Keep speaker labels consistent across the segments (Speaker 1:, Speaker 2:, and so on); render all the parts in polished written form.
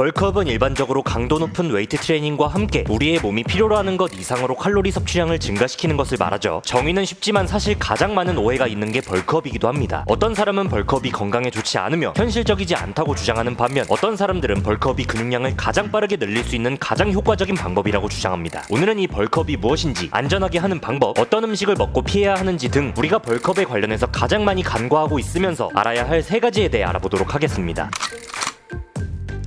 Speaker 1: 벌크업은 일반적으로 강도 높은 웨이트 트레이닝과 함께 우리의 몸이 필요로 하는 것 이상으로 칼로리 섭취량을 증가시키는 것을 말하죠. 정의는 쉽지만 사실 가장 많은 오해가 있는 게 벌크업이기도 합니다. 어떤 사람은 벌크업이 건강에 좋지 않으며 현실적이지 않다고 주장하는 반면 어떤 사람들은 벌크업이 근육량을 가장 빠르게 늘릴 수 있는 가장 효과적인 방법이라고 주장합니다. 오늘은 이 벌크업이 무엇인지, 안전하게 하는 방법, 어떤 음식을 먹고 피해야 하는지 등 우리가 벌크업에 관련해서 가장 많이 간과하고 있으면서 알아야 할 3가지에 대해 알아보도록 하겠습니다.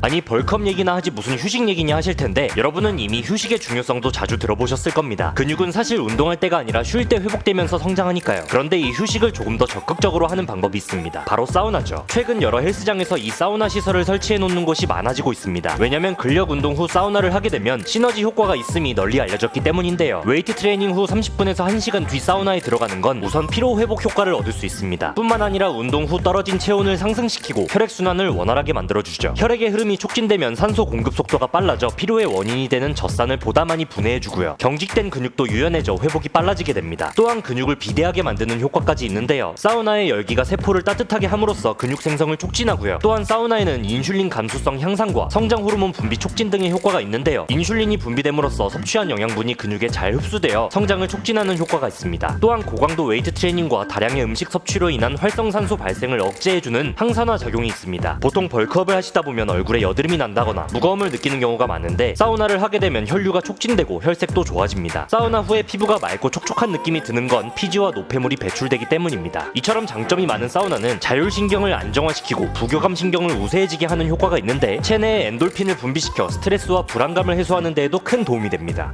Speaker 1: 아니 벌크업 얘기나 하지 무슨 휴식 얘기냐 하실 텐데 여러분은 이미 휴식의 중요성도 자주 들어보셨을 겁니다. 근육은 사실 운동할 때가 아니라 쉴 때 회복되면서 성장하니까요. 그런데 이 휴식을 조금 더 적극적으로 하는 방법이 있습니다. 바로 사우나죠. 최근 여러 헬스장에서 이 사우나 시설을 설치해 놓는 곳이 많아지고 있습니다. 왜냐면 근력 운동 후 사우나를 하게 되면 시너지 효과가 있음이 널리 알려졌기 때문인데요. 웨이트 트레이닝 후 30분에서 1시간 뒤 사우나에 들어가는 건 우선 피로 회복 효과를 얻을 수 있습니다. 뿐만 아니라 운동 후 떨어진 체온을 상승시키고 혈액순환을 원활하게 만들어주죠. 혈액의 흐름이 촉진되면 산소 공급 속도가 빨라져 피로의 원인이 되는 젖산을 보다 많이 분해해주고요. 경직된 근육도 유연해져 회복이 빨라지게 됩니다. 또한 근육을 비대하게 만드는 효과까지 있는데요. 사우나의 열기가 세포를 따뜻하게 함으로써 근육 생성을 촉진하고요. 또한 사우나에는 인슐린 감수성 향상과 성장 호르몬 분비 촉진 등의 효과가 있는데요. 인슐린이 분비됨으로써 섭취한 영양분이 근육에 잘 흡수되어 성장을 촉진하는 효과가 있습니다. 또한 고강도 웨이트 트레이닝과 다량의 음식 섭취로 인한 활성산소 발생을 억제해주는 항산화 작용이 있습니다. 보통 벌크업을 하시다 보면 얼굴에 여드름이 난다거나 무거움을 느끼는 경우가 많은데 사우나를 하게 되면 혈류가 촉진되고 혈색도 좋아집니다. 사우나 후에 피부가 맑고 촉촉한 느낌이 드는 건 피지와 노폐물이 배출되기 때문입니다. 이처럼 장점이 많은 사우나는 자율신경을 안정화시키고 부교감 신경을 우세해지게 하는 효과가 있는데 체내에 엔돌핀을 분비시켜 스트레스와 불안감을 해소하는 데에도 큰 도움이 됩니다.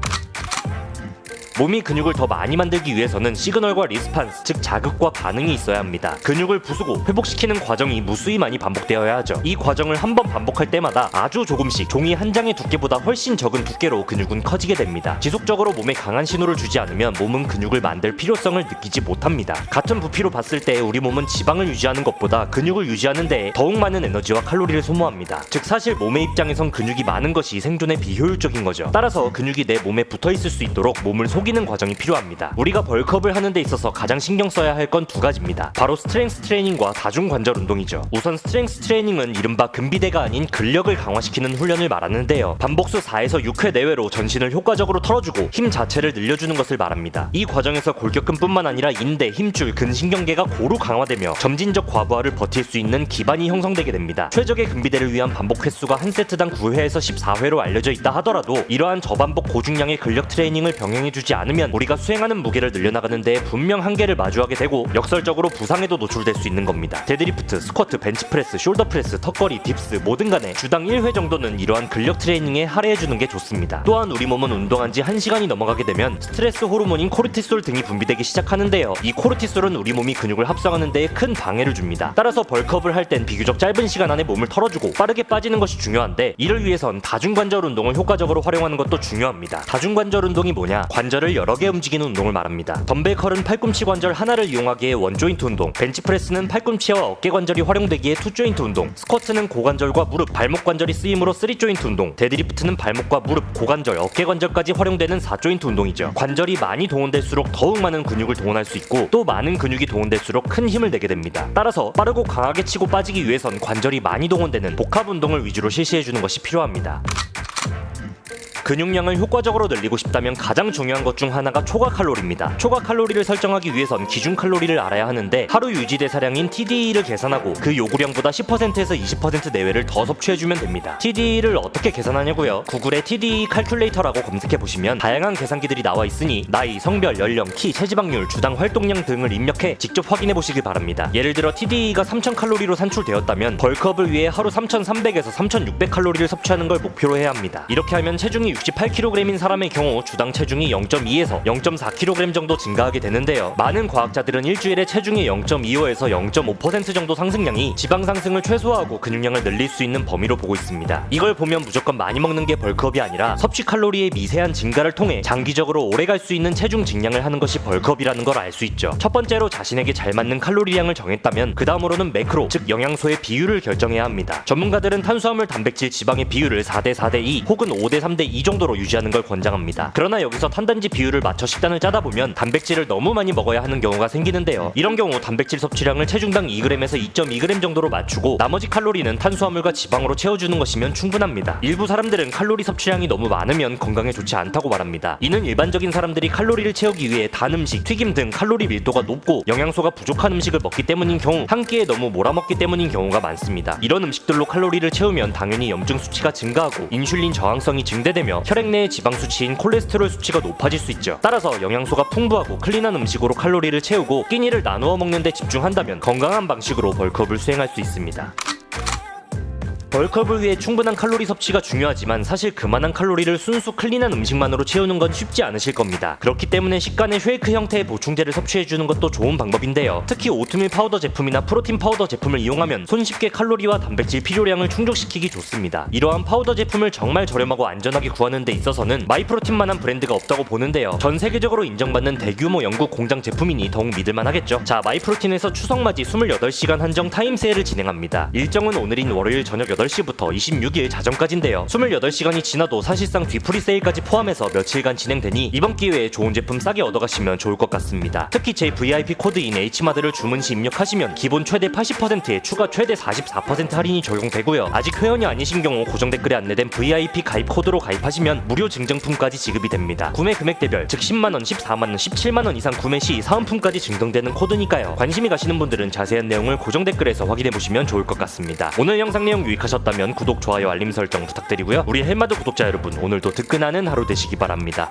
Speaker 1: 몸이 근육을 더 많이 만들기 위해서는 시그널과 리스판스, 즉 자극과 반응이 있어야 합니다. 근육을 부수고 회복시키는 과정이 무수히 많이 반복되어야 하죠. 이 과정을 한 번 반복할 때마다 아주 조금씩 종이 한 장의 두께보다 훨씬 적은 두께로 근육은 커지게 됩니다. 지속적으로 몸에 강한 신호를 주지 않으면 몸은 근육을 만들 필요성을 느끼지 못합니다. 같은 부피로 봤을 때 우리 몸은 지방을 유지하는 것보다 근육을 유지하는 데에 더욱 많은 에너지와 칼로리를 소모합니다. 즉 사실 몸의 입장에선 근육이 많은 것이 생존에 비효율적인 거죠. 따라서 근육이 내 몸에 붙어 있을 수 있도록 몸을 속이는 과정이 필요합니다. 우리가 벌크업을 하는 데 있어서 가장 신경 써야 할 건 2가지입니다. 바로 스트렝스 트레이닝과 다중관절 운동이죠. 우선 스트렝스 트레이닝은 이른바 근비대가 아닌 근력을 강화시키는 훈련을 말하는데요. 반복수 4에서 6회 내외로 전신을 효과적으로 털어주고 힘 자체를 늘려주는 것을 말합니다. 이 과정에서 골격근뿐만 아니라 인대, 힘줄, 근신경계가 고루 강화되며 점진적 과부하를 버틸 수 있는 기반이 형성되게 됩니다. 최적의 근비대를 위한 반복 횟수가 한 세트당 9회에서 14회로 알려져 있다 하더라도 이러한 저반복 고중량의 근력 트레이닝을 병행해주지 않으면 우리가 수행하는 무게를 늘려나가는 데에 분명 한계를 마주하게 되고 역설적으로 부상에도 노출될 수 있는 겁니다. 데드리프트, 스쿼트, 벤치프레스, 숄더프레스, 턱걸이, 딥스 뭐든 간에 주당 1회 정도는 이러한 근력 트레이닝에 할애해주는 게 좋습니다. 또한 우리 몸은 운동한 지 1시간이 넘어가게 되면 스트레스 호르몬인 코르티솔 등이 분비되기 시작하는데요. 이 코르티솔은 우리 몸이 근육을 합성하는 데에 큰 방해를 줍니다. 따라서 벌크업을 할 땐 비교적 짧은 시간 안에 몸을 털어주고 빠르게 빠지는 것이 중요한데 이를 위해선 다중관절 운동을 효과적으로 활용하는 것도 중요합니다. 다중관절 운동이 뭐냐? 관절을 여러 개 움직이는 운동을 말합니다. 덤벨 컬은 팔꿈치 관절 하나를 이용하기에 원조인트 운동, 벤치프레스는 팔꿈치와 어깨 관절이 활용되기에 투조인트 운동, 스쿼트는 고관절과 무릎, 발목 관절이 쓰이므로 3조인트 운동, 데드리프트는 발목과 무릎, 고관절, 어깨 관절까지 활용되는 4조인트 운동이죠. 관절이 많이 동원될수록 더욱 많은 근육을 동원할 수 있고 또 많은 근육이 동원될수록 큰 힘을 내게 됩니다. 따라서 빠르고 강하게 치고 빠지기 위해선 관절이 많이 동원되는 복합 운동을 위주로 실시해주는 것이 필요합니다. 근육량을 효과적으로 늘리고 싶다면 가장 중요한 것 중 하나가 초과 칼로리입니다. 초과 칼로리를 설정하기 위해선 기준 칼로리를 알아야 하는데 하루 유지 대사량인 TDE를 계산하고 그 요구량보다 10%에서 20% 내외를 더 섭취해주면 됩니다. TDE를 어떻게 계산하냐고요? 구글에 TDE 칼큘레이터라고 검색해보시면 다양한 계산기들이 나와 있으니 나이, 성별, 연령, 키, 체지방률, 주당 활동량 등을 입력해 직접 확인해보시길 바랍니다. 예를 들어 TDE가 3000칼로리로 산출되었다면 벌크업을 위해 하루 3300에서 3600칼로리를 섭취하는 걸 목표로 해야 합니다. 이렇게 하면 체중이 68kg인 사람의 경우 주당 체중이 0.2에서 0.4kg 정도 증가하게 되는데요. 많은 과학자들은 일주일에 체중의 0.25에서 0.5% 정도 상승량이 지방 상승을 최소화하고 근육량을 늘릴 수 있는 범위로 보고 있습니다. 이걸 보면 무조건 많이 먹는 게 벌크업이 아니라 섭취 칼로리의 미세한 증가를 통해 장기적으로 오래 갈 수 있는 체중 증량을 하는 것이 벌크업이라는 걸 알 수 있죠. 첫 번째로 자신에게 잘 맞는 칼로리량을 정했다면 그 다음으로는 매크로, 즉 영양소의 비율을 결정해야 합니다. 전문가들은 탄수화물, 단백질, 지방의 비율을 4대 4대 2 혹은 5대 3대 2 이 정도로 유지하는 걸 권장합니다. 그러나 여기서 탄단지 비율을 맞춰 식단을 짜다 보면 단백질을 너무 많이 먹어야 하는 경우가 생기는데요. 이런 경우 단백질 섭취량을 체중당 2g에서 2.2g 정도로 맞추고 나머지 칼로리는 탄수화물과 지방으로 채워주는 것이면 충분합니다. 일부 사람들은 칼로리 섭취량이 너무 많으면 건강에 좋지 않다고 말합니다. 이는 일반적인 사람들이 칼로리를 채우기 위해 단 음식, 튀김 등 칼로리 밀도가 높고 영양소가 부족한 음식을 먹기 때문인 경우 한 끼에 너무 몰아먹기 때문인 경우가 많습니다. 이런 음식들로 칼로리를 채우면 당연히 염증 수치가 증가하고 인슐린 저항성이 증대되며 혈액 내의 지방 수치인 콜레스테롤 수치가 높아질 수 있죠. 따라서 영양소가 풍부하고 클린한 음식으로 칼로리를 채우고 끼니를 나누어 먹는 데 집중한다면 건강한 방식으로 벌크업을 수행할 수 있습니다. 벌크업을 위해 충분한 칼로리 섭취가 중요하지만 사실 그만한 칼로리를 순수 클린한 음식만으로 채우는 건 쉽지 않으실 겁니다. 그렇기 때문에 식간에 쉐이크 형태의 보충제를 섭취해주는 것도 좋은 방법인데요. 특히 오트밀 파우더 제품이나 프로틴 파우더 제품을 이용하면 손쉽게 칼로리와 단백질 필요량을 충족시키기 좋습니다. 이러한 파우더 제품을 정말 저렴하고 안전하게 구하는 데 있어서는 마이프로틴만한 브랜드가 없다고 보는데요. 전 세계적으로 인정받는 대규모 영국 공장 제품이니 더욱 믿을만 하겠죠. 자, 마이프로틴에서 추석맞이 28시간 한정 타임 세일을 진행합니다. 일정은 오늘인 월요일 저녁 8시부터 26일 자정까지인데요. 28시간이 지나도 사실상 뒤풀이 세일까지 포함해서 며칠간 진행되니 이번 기회에 좋은 제품 싸게 얻어가시면 좋을 것 같습니다. 특히 제 VIP 코드인 H마드를 주문 시 입력하시면 기본 최대 80%에 추가 최대 44% 할인이 적용되고요. 아직 회원이 아니신 경우 고정 댓글에 안내된 VIP 가입 코드로 가입하시면 무료 증정품까지 지급이 됩니다. 구매 금액대별 즉 10만원, 14만원, 17만원 이상 구매 시 사은품까지 증정되는 코드니까요. 관심이 가시는 분들은 자세한 내용을 고정 댓글에서 확인해보시면 좋을 것 같습니다. 오늘 영상 내용 유익하셨다면 구독, 좋아요, 알림 설정 부탁드리고요. 우리 헬마드 구독자 여러분, 오늘도 뜨끈하는 하루 되시기 바랍니다.